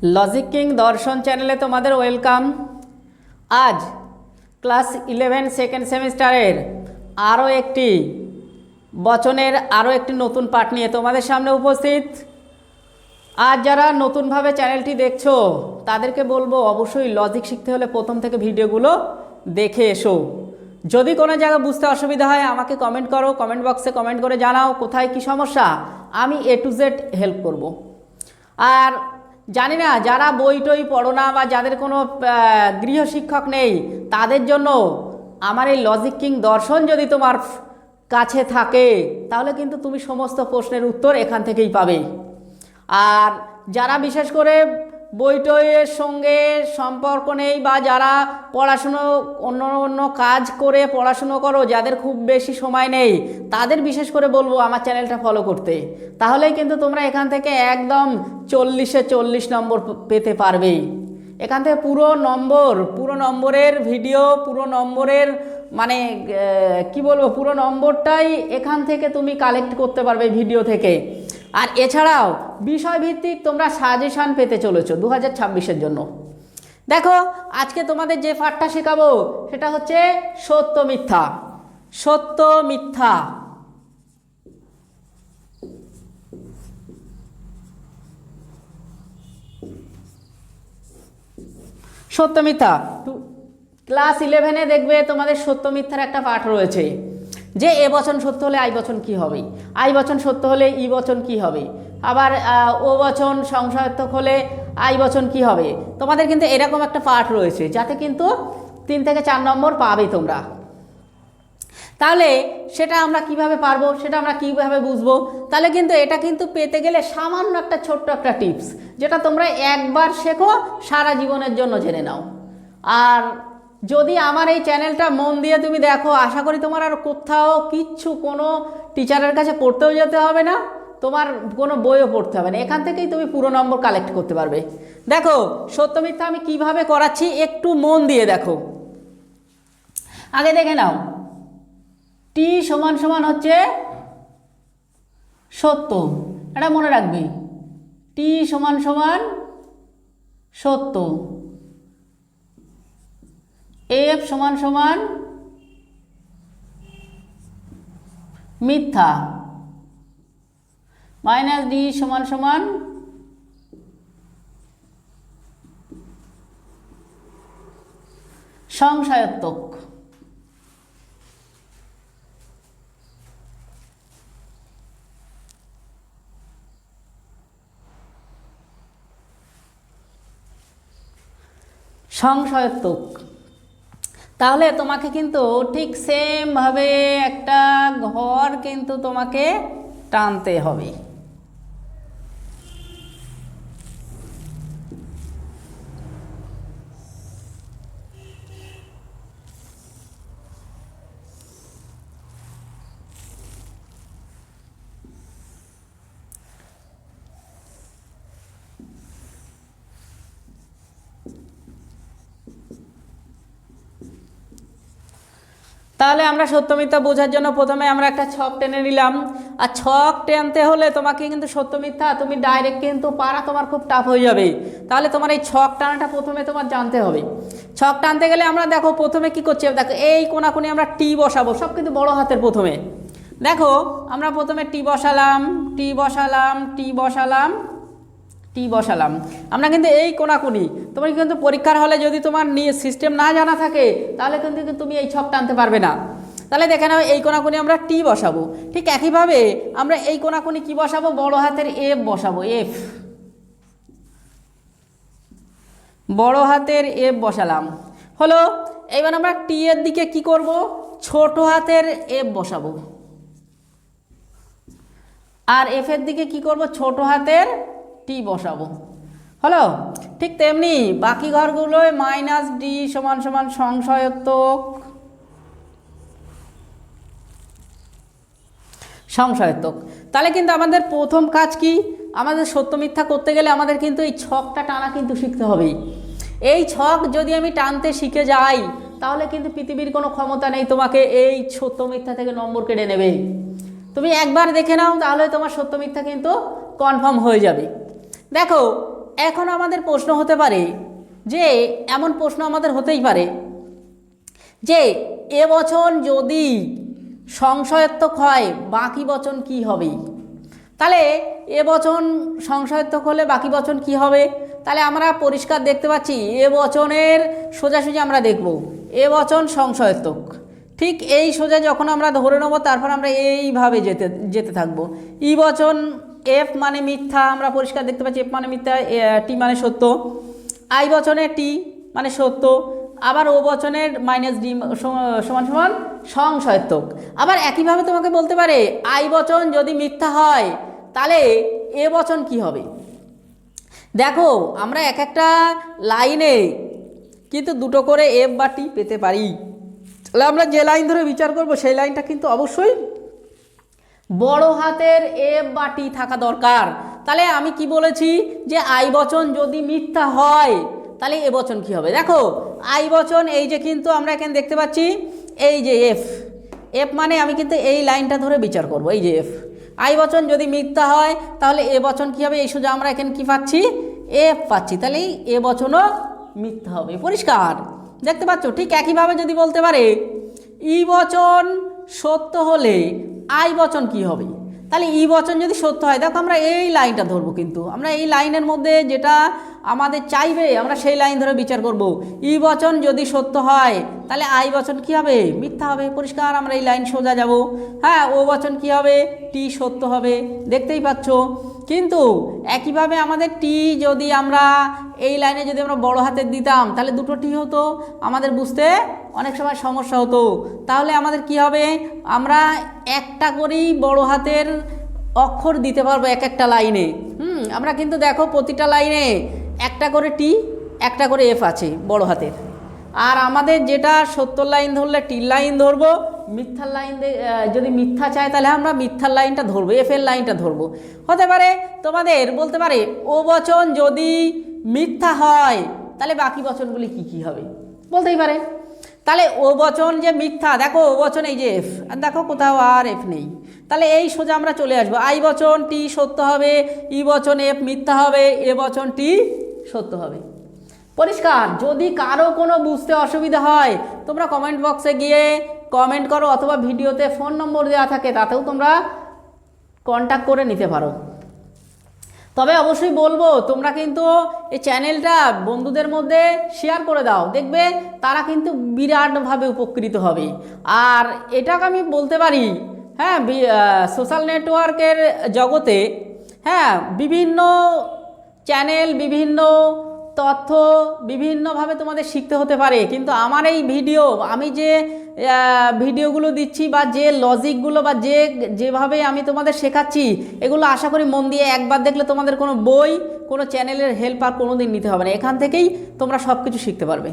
Logic king দর্শন চ্যানেলে তোমাদের ওয়েলকাম। আজ ক্লাস 11 সেকেন্ড সেমিস্টারের আরও একটি বচনের আরও একটি নতুন পাঠ নিয়ে তোমাদের সামনে উপস্থিত। আজ যারা নতুনভাবে চ্যানেলটি দেখছো তাদেরকে বলবো অবশ্যই লজিক শিখতে হলে প্রথম থেকে ভিডিওগুলো দেখে এসো। যদি কোনো জায়গায় বুঝতে অসুবিধা হয় আমাকে কমেন্ট করো, কমেন্ট বক্সে কমেন্ট করে জানাও কোথায় কি সমস্যা, আমি A to Z হেল্প করব। আর জানি না যারা বই টই পড়ো না বা যাদের কোনো গৃহশিক্ষক নেই তাদের জন্য আমার এই লজিক কিং দর্শন যদি তোমার কাছে থাকে তাহলে কিন্তু তুমি সমস্ত প্রশ্নের উত্তর এখান থেকেই পাবে। আর যারা বিশেষ করে বই টইয়ের সঙ্গে সম্পর্ক নেই বা যারা পড়াশুনো অন্য কাজ করে পড়াশুনো করো, যাদের খুব বেশি সময় নেই তাদের বিশেষ করে বলবো আমার চ্যানেলটা ফলো করতে। তাহলেই কিন্তু তোমরা এখান থেকে একদম 40-এ 40 নম্বর পেতে পারবে। এখান থেকে পুরো নম্বরের ভিডিও, পুরো নম্বরের মানে কি বলবো, পুরো নম্বরটাই এখান থেকে তুমি কালেক্ট করতে পারবে ভিডিও থেকে। আর এছাড়াও বিষয়ভিত্তিক তোমরা সাজেশান পেতে চলেছো 2026-এর জন্য। দেখো আজকে তোমাদের যে পাঠটা শেখাবো সেটা হচ্ছে সত্য মিথ্যা। সত্য মিথ্যা সত্য মিথ্যা ক্লাস 11-এ দেখবে তোমাদের সত্য মিথ্যার একটা পাঠ রয়েছে যে এ বচন সত্য হলে আই বচন কী হবে, আই বচন সত্য হলে ই বচন কী হবে, আবার ও বচন সংশয়ার্থক হলে আই বচন কী হবে। তোমাদের কিন্তু এরকম একটা পাঠ রয়েছে যাতে কিন্তু 3 থেকে 4 নম্বর পাবে তোমরা। তাহলে সেটা আমরা কিভাবে পারবো, সেটা আমরা কিভাবে বুঝবো? তাহলে কিন্তু এটা কিন্তু পেতে গেলে সামান্য একটা ছোট্ট একটা টিপস যেটা তোমরা একবার শেখো সারা জীবনের জন্য জেনে নাও। আর যদি আমার এই চ্যানেলটা মন দিয়ে তুমি দেখো, আশা করি তোমার আর কোথাও কিচ্ছু কোনো টিচারের কাছে পড়তেও যেতে হবে না, তোমার কোনো বইও পড়তে হবে না, এখান থেকেই তুমি পুরো নম্বর কালেক্ট করতে পারবে। দেখো সত্য মিথ্যা আমি কিভাবে করাচ্ছি একটু মন দিয়ে দেখো। আগে দেখে নাও, টি সমান সমান হচ্ছে সত্য, এটা মনে রাখবে, টি সমান সমান সত্য, এফ সমান সমান মিথ্যা, মাইনাস ডি সমান সমান সংশয়াত্মক। সংশয়াত্মক তাহলে তোমাকে কিন্তু ঠিক সেমভাবে একটা ঘর কিন্তু তোমাকে টানতে হবে। তাহলে আমরা সত্য মিথ্যা বোঝার জন্য প্রথমে আমরা একটা ছক টেনে নিলাম। আর ছক টেনতে হলে তোমাকে কিন্তু সত্য মিথ্যা তুমি ডাইরেক্ট কিন্তু পারা তোমার খুব টাফ হয়ে যাবে। তাহলে তোমার এই ছক টানাটা প্রথমে তোমার জানতে হবে। ছক টানতে গেলে আমরা দেখো প্রথমে কি করছি, দেখো এই কোনাকুনি আমরা টি বসাবো, সব কিন্তু বড় হাতের। প্রথমে দেখো আমরা প্রথমে টি বসালাম, টি বসালাম, টি বসালাম, টি বসালাম, আমরা কিন্তু এই কোনাকুনি। তোমার কিন্তু পরীক্ষার হলে যদি তোমার সিস্টেম না জানা থাকে তাহলে কিন্তু তুমি এই ছক টানতে পারবে না। তাহলে দেখে নাও এই কোনাকুনি আমরা টি বসাবো, ঠিক একইভাবে আমরা এই কোনাকুনি কি বসাবো, বড় হাতের এফ বসাবো, এফ, বড় হাতের এফ বসালাম হলো। এবার আমরা টি এর দিকে কি করব, ছোট হাতের এফ বসাবো, আর এফ এর দিকে কি করব, ছোট হাতের টি বসাবো হলো। ঠিক তেমনি বাকি ঘরগুলোয় মাইনাস ডি সমান সমান সংশয়াত্মক, সংশয়াত্মক। তাহলে কিন্তু আমাদের প্রথম কাজ কি, আমাদের সত্য মিথ্যা করতে গেলে আমাদের কিন্তু এই ছকটা টানা কিন্তু শিখতে হবে। এই ছক যদি আমি টানতে শিখে যাই তাহলে কিন্তু পৃথিবীর কোনো ক্ষমতা নেই তোমাকে এই সত্য মিথ্যা থেকে নম্বর কেড়ে নেবে। তুমি একবার দেখে নাও তাহলে তোমার সত্য মিথ্যা কিন্তু কনফার্ম হয়ে যাবে। দেখো এখন আমাদের প্রশ্ন হতে পারে যে এমন প্রশ্ন আমাদের হতেই পারে যে এ বচন যদি সংশয়াত্মক হয় বাকি বচন কি হবে। তাহলে এ বচন সংশয়াত্মক হলে বাকি বচন কি হবে। তাহলে আমরা পরিষ্কার দেখতে পাচ্ছি এ বচনের সোজাসুজি আমরা দেখব এ বচন সংশয়াত্মক, ঠিক এই সোজা যখন আমরা ধরে নেব তারপর আমরা এইভাবে যেতে থাকবো। ই বচন এফ মানে মিথ্যা, আমরা পরিষ্কার দেখতে পাচ্ছি এফ মানে মিথ্যা, টি মানে সত্য। আই বচনের টি মানে সত্য, আবার ও বচনের মাইনাস ডি সমান সমান সংশয়াত্মক। আবার একইভাবে তোমাকে বলতে পারে আই বচন যদি মিথ্যা হয় তাহলে এ বচন কি হবে। দেখো আমরা এক একটা লাইনে কিন্তু দুটো করে এফ বা টি পেতে পারি। তাহলে আমরা যে লাইন ধরে বিচার করব সেই লাইনটা কিন্তু অবশ্যই বড় হাতের এফ বা টি থাকা দরকার। তাহলে আমি কি বলেছি যে আই বচন যদি মিথ্যা হয় তাহলে এ বচন কি হবে। দেখো আই বচন এই যে কিন্তু আমরা এখানে দেখতে পাচ্ছি এই যে এফ, এফ মানে আমি কিন্তু এই লাইনটা ধরে বিচার করব, এই যে এফ। আই বচন যদি মিথ্যা হয় তাহলে এ বচন কি হবে, এই সোজা আমরা এখানে কি পাচ্ছি এফ পাচ্ছি, তাহলে এ বচনও মিথ্যা হবে। পরিষ্কার দেখতে পাচ্ছ। ঠিক একইভাবে যদি বলতে পারে ই বচন সত্য হলে আই বচন কি হবে, তাহলে ই বচন যদি সত্য হয়, দেখো আমরা এই লাইনটা ধরবো, কিন্তু আমরা এই লাইনের মধ্যে যেটা আমাদের চাইবে আমরা সেই লাইন ধরে বিচার করব। ই বচন যদি সত্য হয় তাহলে আই বচন কি হবে, মিথ্যা হবে। পরিষ্কার আমরা এই লাইন সোজা যাব। হ্যাঁ, ও বচন কি হবে, টি সত্য হবে, দেখতেই পাচ্ছ। কিন্তু একইভাবে আমাদের টি যদি আমরা এই লাইনে যদি আমরা বড় হাতের দিতাম তাহলে দুটো টি হতো, আমাদের বুঝতে অনেক সময় সমস্যা হতো। তাহলে আমাদের কি হবে, আমরা একটা করেই বড় হাতের অক্ষর দিতে পারবো এক একটা লাইনে। আমরা কিন্তু দেখো প্রতিটা লাইনে একটা করে টি একটা করে এফ আছে বড় হাতের। আর আমাদের যেটা সত্যর লাইন ধরলে টির লাইন ধরবো, মিথ্যার লাইন যদি মিথ্যা চাই তাহলে আমরা মিথ্যার লাইনটা ধরবো, এফের লাইনটা ধরবো। হতে পারে তোমাদের বলতে পারে ও বচন যদি মিথ্যা হয় তাহলে বাকি বচনগুলি কি কি হবে বলতেই পারে। তাহলে ও বচন যে মিথ্যা, দেখো ও বচন এই যে এফ, আর দেখো কোথাও আর এফ নেই, তাহলে এই সোজা আমরা চলে আসবো। আই বচন টি সত্য হবে, ই বচন এফ মিথ্যা হবে, এ বচন টি সত্য হবে। পরিষ্কার। যদি কারো কোনো বুঝতে অসুবিধা হয় তোমরা কমেন্ট বক্সে গিয়ে কমেন্ট করো, অথবা ভিডিওতে ফোন নম্বর দেওয়া থাকে তাতেও তোমরা কন্ট্যাক্ট করে নিতে পারো। তবে অবশ্যই বলবো তোমরা কিন্তু এই চ্যানেলটা বন্ধুদের মধ্যে শেয়ার করে দাও, দেখবে তারা কিন্তু বিরাটভাবে উপকৃত হবে। আর এটাকে আমি বলতে পারি, হ্যাঁ, সোশ্যাল নেটওয়ার্কের জগতে, হ্যাঁ, বিভিন্ন চ্যানেল বিভিন্ন তথ্য বিভিন্নভাবে তোমাদের শিখতে হতে পারে, কিন্তু আমার এই ভিডিও আমি যে ভিডিওগুলো দিচ্ছি বা যে লজিকগুলো বা যেভাবে আমি তোমাদের শেখাচ্ছি এগুলো আশা করি মন দিয়ে একবার দেখলে তোমাদের কোনো বই কোনো চ্যানেলের হেল্প আর কোনো দিন নিতে হবে না, এখান থেকেই তোমরা সব কিছু শিখতে পারবে।